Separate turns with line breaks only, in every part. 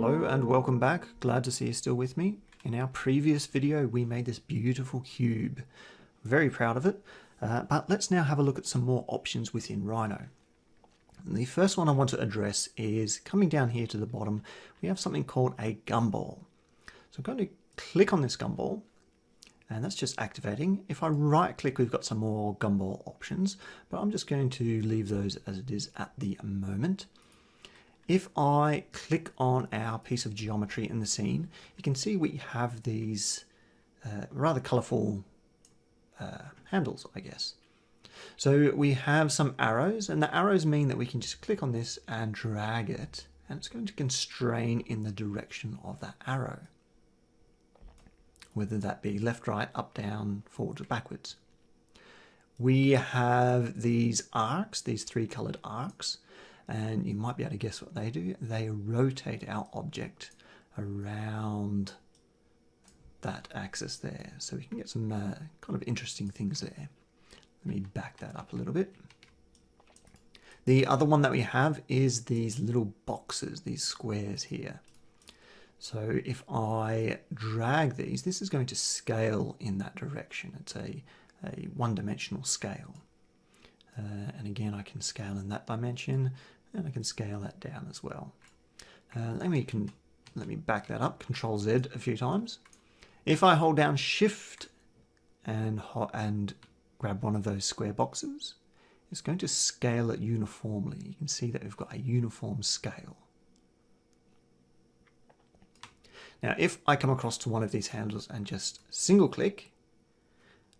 Hello and welcome back. Glad to see you still with me. In our previous video we made this beautiful cube. Very proud of it. But let's now have a look at some more options within Rhino. And the first one I want to address is coming down here to the bottom. We have something called a gumball. So I'm going to click on this gumball and that's just activating. If I right click, we've got some more gumball options, but I'm just going to leave those as it is at the moment. If I click on our piece of geometry in the scene, you can see we have these rather colorful handles, I guess. So we have some arrows, and the arrows mean that we can just click on this and drag it, and it's going to constrain in the direction of that arrow, whether that be left, right, up, down, forward, or backwards. We have these arcs, these three colored arcs, and you might be able to guess what they do. They rotate our object around that axis there. So we can get some kind of interesting things there. Let me back that up a little bit. The other one that we have is these little boxes, these squares here. So if I drag these, this is going to scale in that direction. It's a one-dimensional scale. And again, I can scale in that dimension, and I can scale that down as well. Let me back that up, Control Z a few times. If I hold down Shift and grab one of those square boxes, it's going to scale it uniformly. You can see that we've got a uniform scale. Now, if I come across to one of these handles and just single click,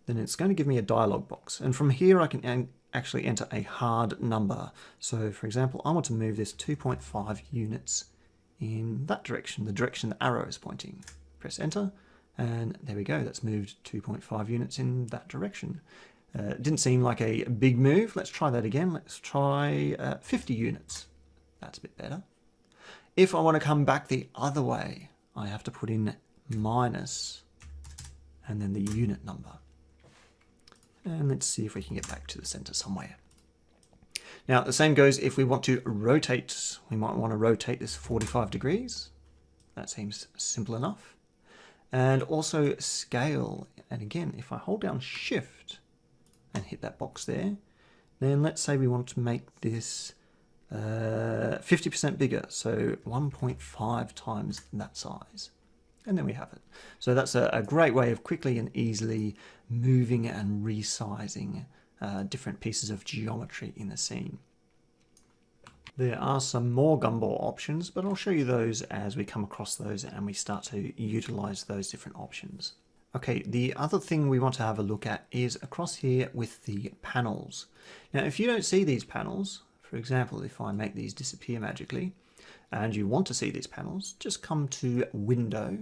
then it's going to give me a dialog box. And from here, I can actually enter a hard number. So for example, I want to move this 2.5 units in that direction, the direction the arrow is pointing. Press enter, and there we go. That's moved 2.5 units in that direction. It didn't seem like a big move. Let's try that again. Let's try 50 units. That's a bit better. If I want to come back the other way, I have to put in minus and then the unit number. And let's see if we can get back to the center somewhere. Now, the same goes if we want to rotate. We might want to rotate this 45 degrees. That seems simple enough. And also scale. And again, if I hold down Shift and hit that box there, then let's say we want to make this 50% bigger. So 1.5 times that size. And then we have it. So that's a great way of quickly and easily moving and resizing different pieces of geometry in the scene. There are some more gumball options, but I'll show you those as we come across those and we start to utilize those different options. Okay, the other thing we want to have a look at is across here with the panels. Now, if you don't see these panels, for example, if I make these disappear magically, and you want to see these panels, just come to Window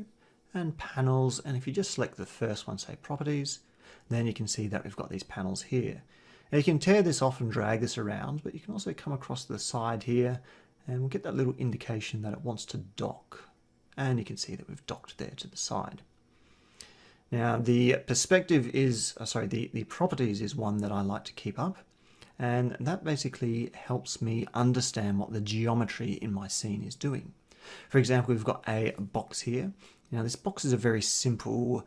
and Panels, and if you just select the first one, say Properties, then you can see that we've got these panels here. Now you can tear this off and drag this around, but you can also come across the side here, and we'll get that little indication that it wants to dock. And you can see that we've docked there to the side. Now the perspective is, the properties is one that I like to keep up. And that basically helps me understand what the geometry in my scene is doing. For example, we've got a box here. Now this box is a very simple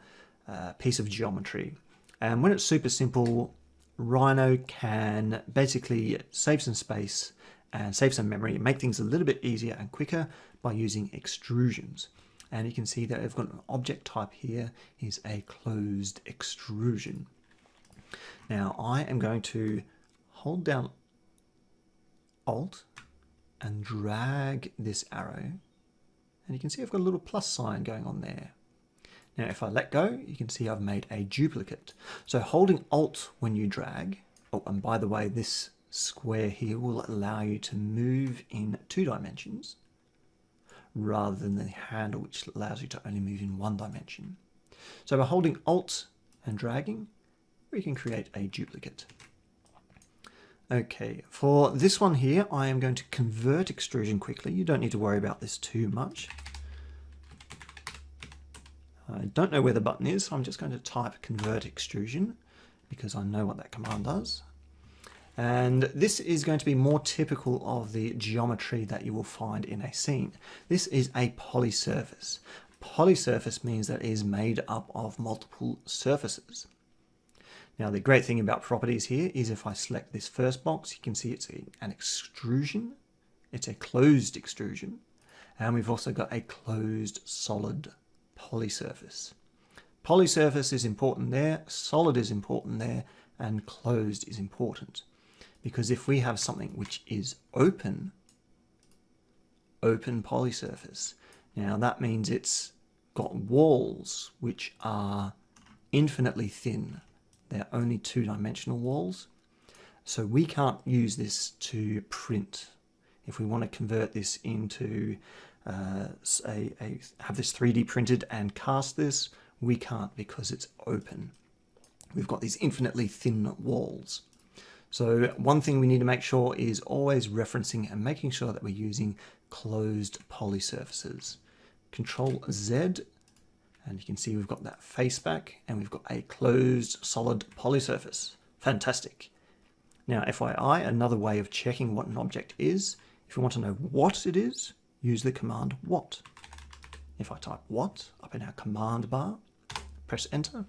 piece of geometry. And when it's super simple, Rhino can basically save some space and save some memory, make things a little bit easier and quicker by using extrusions. And you can see that we've got an object type here is a closed extrusion. Now I am going to hold down Alt and drag this arrow, and you can see I've got a little plus sign going on there. Now if I let go, you can see I've made a duplicate. So holding Alt when you drag, oh, and by the way, this square here will allow you to move in 2 dimensions rather than the handle, which allows you to only move in 1 dimension. So by holding Alt and dragging, we can create a duplicate. Okay, for this one here, I am going to convert extrusion quickly. You don't need to worry about this too much. I don't know where the button is, so I'm just going to type convert extrusion because I know what that command does. And this is going to be more typical of the geometry that you will find in a scene. This is a polysurface. Polysurface means that it is made up of multiple surfaces. Now the great thing about properties here is if I select this first box, you can see it's an extrusion. It's a closed extrusion. And we've also got a closed solid polysurface. Polysurface is important there, solid is important there, and closed is important. Because if we have something which is open polysurface, now that means it's got walls which are infinitely thin. They're only two-dimensional walls. So we can't use this to print. If we want to convert this into have this 3D printed and cast this, we can't because it's open. We've got these infinitely thin walls. So one thing we need to make sure is always referencing and making sure that we're using closed polysurfaces. Control Z, and you can see we've got that face back and we've got a closed solid polysurface. Fantastic. Now FYI, another way of checking what an object is, if you want to know what it is, use the command what. If I type what up in our command bar, press enter,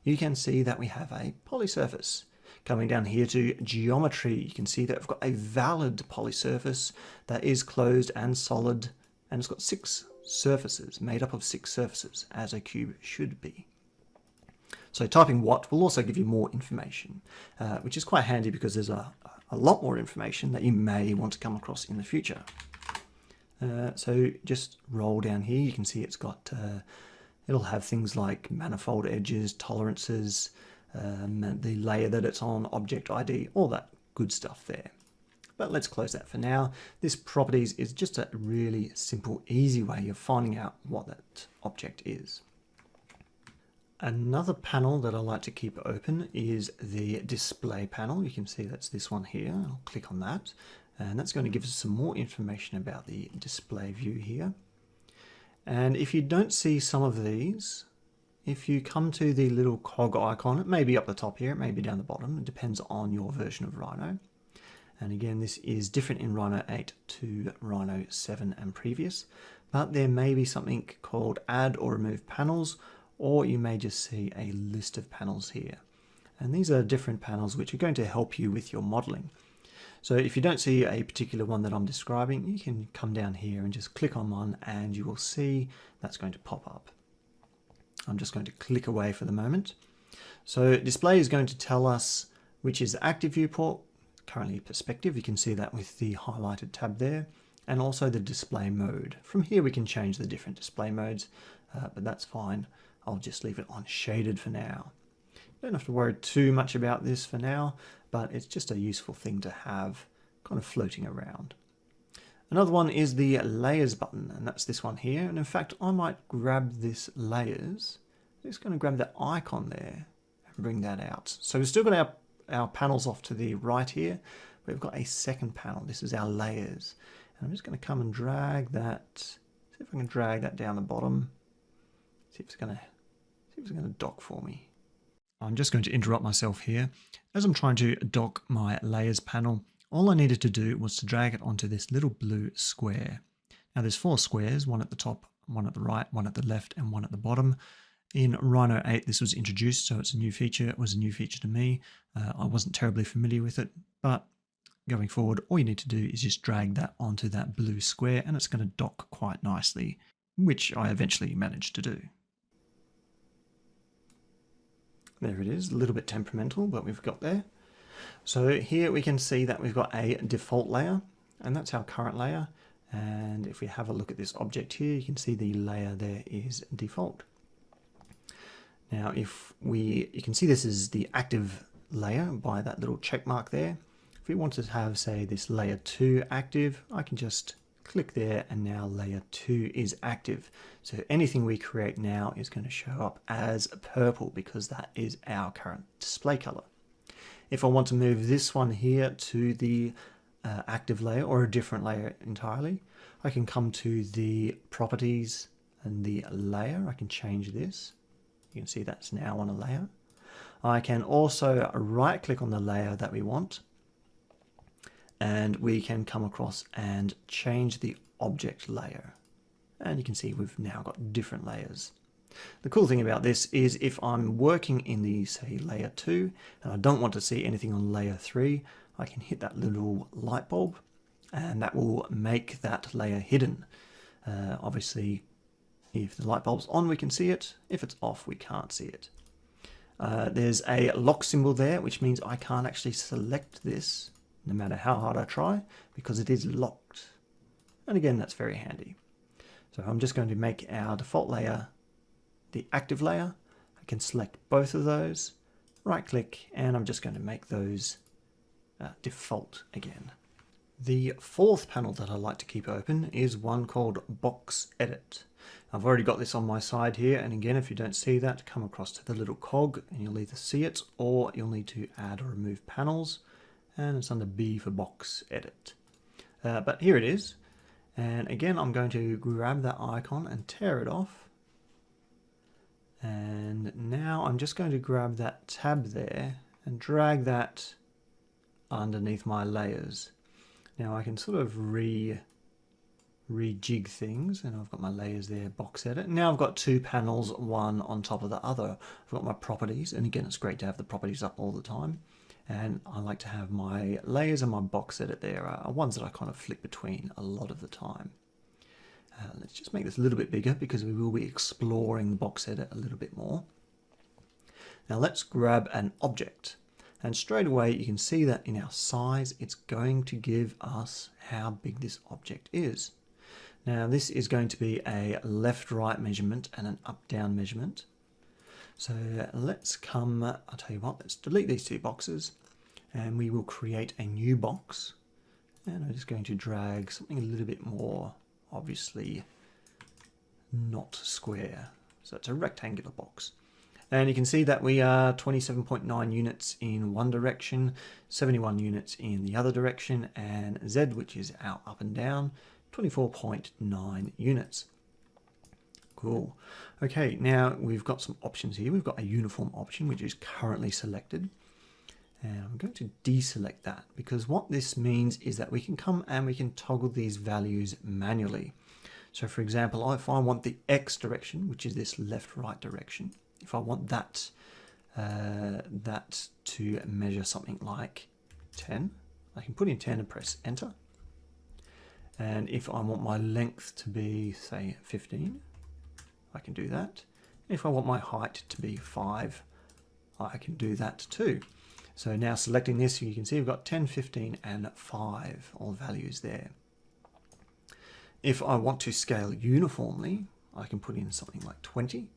you can see that we have a polysurface. Coming down here to geometry, you can see that we've got a valid polysurface that is closed and solid, and it's got 6 surfaces, made up of 6 surfaces, as a cube should be. So typing what will also give you more information, which is quite handy because there's a lot more information that you may want to come across in the future. So just roll down here, you can see it's got, it'll have things like manifold edges, tolerances, the layer that it's on, object ID, all that good stuff there. But let's close that for now. This properties is just a really simple, easy way of finding out what that object is. Another panel that I like to keep open is the display panel. You can see that's this one here. I'll click on that, and that's going to give us some more information about the display view here. And if you don't see some of these, if you come to the little cog icon, it may be up the top here, it may be down the bottom, it depends on your version of Rhino. And again, this is different in Rhino 8 to Rhino 7 and previous, but there may be something called add or remove panels, or you may just see a list of panels here. And these are different panels which are going to help you with your modeling. So if you don't see a particular one that I'm describing, you can come down here and just click on one and you will see that's going to pop up. I'm just going to click away for the moment. So display is going to tell us which is the active viewport, currently perspective. You can see that with the highlighted tab there, and also the display mode. From here we can change the different display modes, but that's fine. I'll just leave it on shaded for now. Don't have to worry too much about this for now, but it's just a useful thing to have kind of floating around. Another one is the layers button, and that's this one here. And in fact, I might grab this layers. I'm just going to grab the icon there and bring that out. So we've still got our panels off to the right here. We've got a second panel. This is our layers. And I'm just going to come and drag that. See if I can drag that down the bottom. See if it's going to dock for me. I'm just going to interrupt myself here. As I'm trying to dock my layers panel, all I needed to do was to drag it onto this little blue square. Now there's 4 squares, one at the top, one at the right, one at the left, and one at the bottom. In Rhino 8 this was introduced, so it's a new feature. It was a new feature to me. I wasn't terribly familiar with it, but going forward all you need to do is just drag that onto that blue square and it's going to dock quite nicely, which I eventually managed to do. There it is, a little bit temperamental, but we've got there. So here we can see that we've got a default layer, and that's our current layer. And if we have a look at this object here, you can see the layer there is default. Now you can see this is the active layer by that little check mark there. If we wanted to have, say, this layer 2 active, I can just click there and now layer 2 is active. So anything we create now is going to show up as purple because that is our current display color. If I want to move this one here to the active layer or a different layer entirely, I can come to the properties and the layer. I can change this. You can see that's now on a layer. I can also right click on the layer that we want and we can come across and change the object layer. And you can see we've now got different layers. The cool thing about this is if I'm working in the, say, layer 2, and I don't want to see anything on layer 3, I can hit that little light bulb, and that will make that layer hidden. Obviously, if the light bulb's on, we can see it. If it's off, we can't see it. There's a lock symbol there, which means I can't actually select this, no matter how hard I try, because it is locked. And again, that's very handy. So I'm just going to make our default layer the active layer. I can select both of those, right click, and I'm just going to make those default again. The fourth panel that I like to keep open is one called Box Edit. I've already got this on my side here, and again, if you don't see that, come across to the little cog and you'll either see it or you'll need to add or remove panels, and it's under B for Box Edit. But here it is, and again I'm going to grab that icon and tear it off. And now I'm just going to grab that tab there and drag that underneath my layers. Now I can sort of rejig things, and I've got my layers there, Box Edit. Now I've got two panels, one on top of the other. I've got my properties, and again, it's great to have the properties up all the time. And I like to have my layers and my Box Edit there are ones that I kind of flick between a lot of the time. Let's just make this a little bit bigger because we will be exploring the Box Edit a little bit more. Now let's grab an object, and straight away you can see that in our size it's going to give us how big this object is. Now this is going to be a left-right measurement and an up-down measurement. So let's come, I'll tell you what, let's delete these two boxes and we will create a new box. And I'm just going to drag something a little bit more, obviously not square. So it's a rectangular box. And you can see that we are 27.9 units in one direction, 71 units in the other direction, and Z, which is our up and down, 24.9 units. Cool. Okay, now we've got some options here. We've got a uniform option, which is currently selected. And I'm going to deselect that because what this means is that we can come and we can toggle these values manually. So for example, if I want the X direction, which is this left-right direction, if I want that, that to measure something like 10, I can put in 10 and press enter. And if I want my length to be, say, 15, I can do that. If I want my height to be 5, I can do that too. So now selecting this, you can see we've got 10, 15, and 5, all values there. If I want to scale uniformly, I can put in something like 20,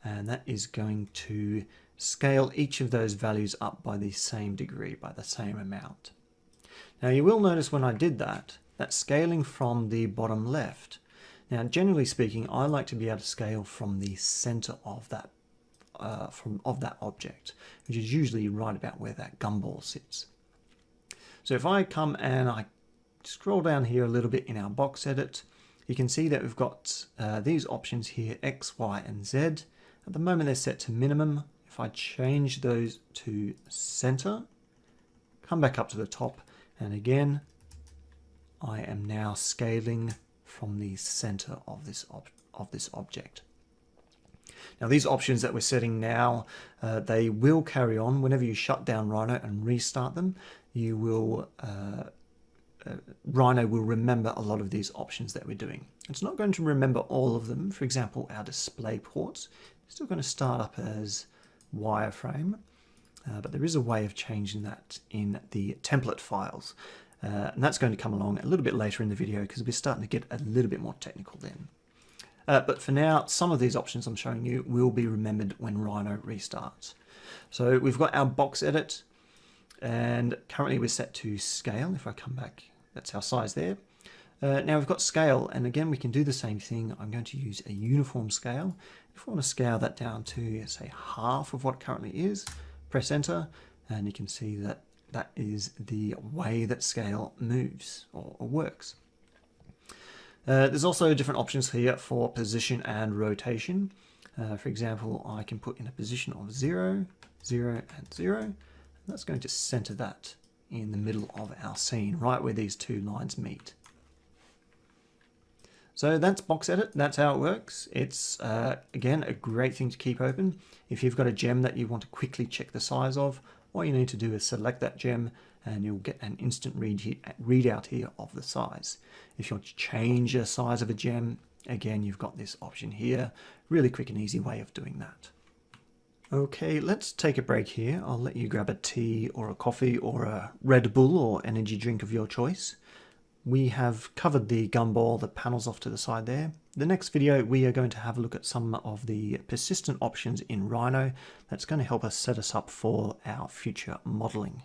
and that is going to scale each of those values up by the same degree, by the same amount. Now you will notice when I did that, that's scaling from the bottom left. Now generally speaking, I like to be able to scale from the center of that object, which is usually right about where that gumball sits. So if I come and I scroll down here a little bit in our box edit, you can see that we've got these options here, X, Y, and Z. At the moment they're set to minimum. If I change those to center, come back up to the top, and again, I am now scaling from the center of this object. Now these options that we're setting now, they will carry on whenever you shut down Rhino and restart them. You will Rhino will remember a lot of these options that we're doing. It's not going to remember all of them. For example, our display ports, it's still going to start up as wireframe, but there is a way of changing that in the template files. And that's going to come along a little bit later in the video because we're starting to get a little bit more technical then. But for now, some of these options I'm showing you will be remembered when Rhino restarts. So we've got our box edit, and currently we're set to scale. If I come back, that's our size there. Now we've got scale, and again we can do the same thing. I'm going to use a uniform scale. If I want to scale that down to, say, half of what it currently is, press enter, and you can see that that is the way that scale moves or works. There's also different options here for position and rotation. For example, I can put in a position of 0, 0, and 0. And that's going to center that in the middle of our scene, right where these two lines meet. So that's Box Edit, that's how it works. It's, again, a great thing to keep open. If you've got a gem that you want to quickly check the size of, all you need to do is select that gem and you'll get an instant readout here of the size. If you want to change the size of a gem, again, you've got this option here. Really quick and easy way of doing that. Okay, let's take a break here. I'll let you grab a tea or a coffee or a Red Bull or energy drink of your choice. We have covered the Gumbola, the panels off to the side there. The next video, we are going to have a look at some of the persistent options in Rhino. That's going to help us set us up for our future modeling.